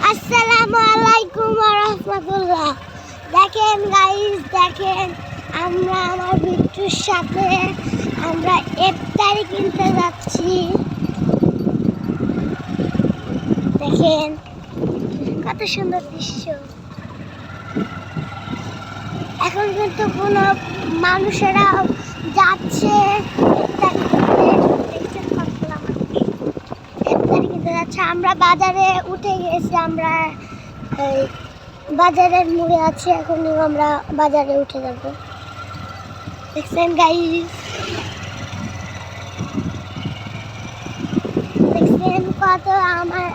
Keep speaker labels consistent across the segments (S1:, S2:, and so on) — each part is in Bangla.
S1: আসসালামু আলাইকুম ওয়া রাহমাতুল্লাহ। দেখেন গাইস, দেখেন আমরা আমার বিট্টুর সাথে আমরা ইফতারি কিনতে যাচ্ছি। দেখেন কত সুন্দর দৃশ্য। এখন কিন্তু কোনো মানুষেরা যাচ্ছে ইফতারি কিনতে যাচ্ছে। আমরা বাজারে উঠে গেছি, আমরা বাজারের মোড়ে আছি। এখনই আমরা বাজারে উঠে যাব। দেখছেন গাইস, দেখছেন কত আমার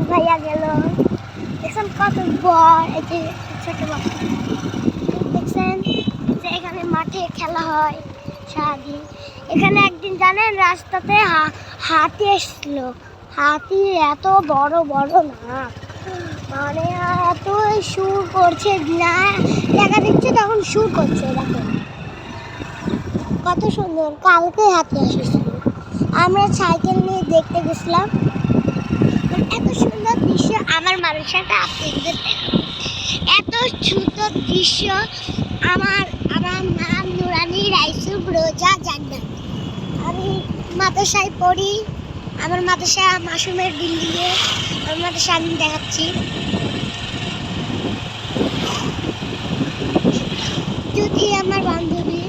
S1: ভাইয়া গেল। দেখছেন কত বড় এই যে ছোট বাচ্চা। দেখছেন যে এখানে মাঠে খেলা হয় সারাদিন। এখানে একদিন জানেন রাস্তাতে হাতি এসছিল। হাতি এত বড় বড় না, মানে এত সুর করছে না, দেখা দিচ্ছে তখন সুর করছে। দেখো কত সুন্দর। কালকে হাতি এসেছিল, আমরা সাইকেল নিয়ে দেখতে গেছিলাম। এত সুন্দর দৃশ্য আমার মানুষটা আপনাদের দেখাবো। এত সুন্দর দৃশ্য। আমার নাম নুরানি রাইসুল রোজা জান্নাত। আমি মাদ্রাসায় পড়ি। আমার মাদ্রাসা মাসুমের বিল্ডিংয়ে। আমার মাদ্রাসা আমি দেখাচ্ছি। যদি আমার বান্ধবী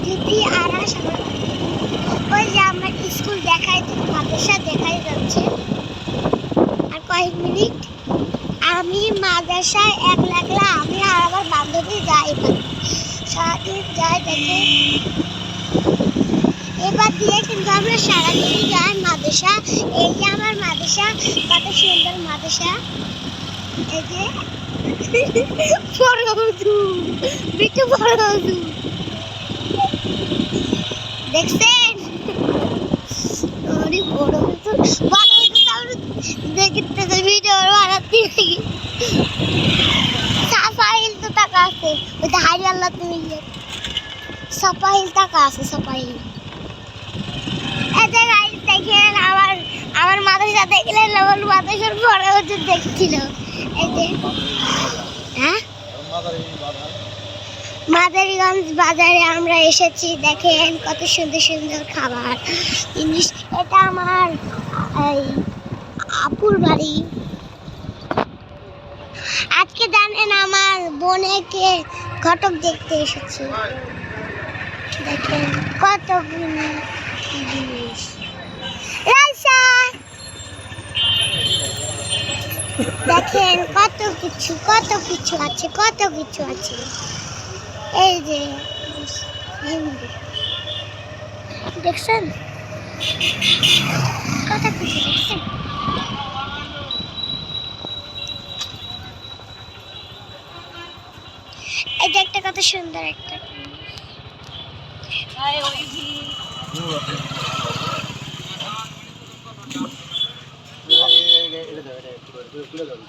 S1: যদি আরাস, ওই যে আমার স্কুল দেখাই, মাদ্রাসা দেখাই যাচ্ছে। আর কয়েক মিনিট আমি মাদ্রাসায় একলা আমি আর আমার বান্ধবী যাই, সারাদিন যাই। দেখে এবার দিয়ে কিন্তু আমরা সারাদিনই যাই মাদ্রাসা। এই যে আমার মাদ্রাসা, কত সুন্দর মাদ্রাসা। এই যে বড় হুজু, বিট্টু বড় হুজু, দেখছেন অনেক বড় হুজু। বড় হুজু তাহলে দেখতে ভিডিও বানাতে সাফাইল তো টাকা আছে। ওই যে হারি আল্লাহ তুমি সাফাইল টাকা আছে, সাফাইল। দেখেন আমার মাদ্রাসা দেখলেন, আমার মাদ্রাসার বড় হুজুর দেখছিল। এই যে হ্যাঁ, মাদারীগঞ্জ বাজারে আমরা এসেছি। দেখেন কত সুন্দর সুন্দর খাবার জিনিস। এটা আমার আপুর বাড়ি। আজকে জানেন আমার বোনকে ঘটক দেখতে এসেছি। দেখেন কত জিনিস। দেখেন কত কিছু আছে, কত কিছু আছে। এই যে দেখছেন কত কিছু দেখছেন। এটা একটা কত সুন্দর একটা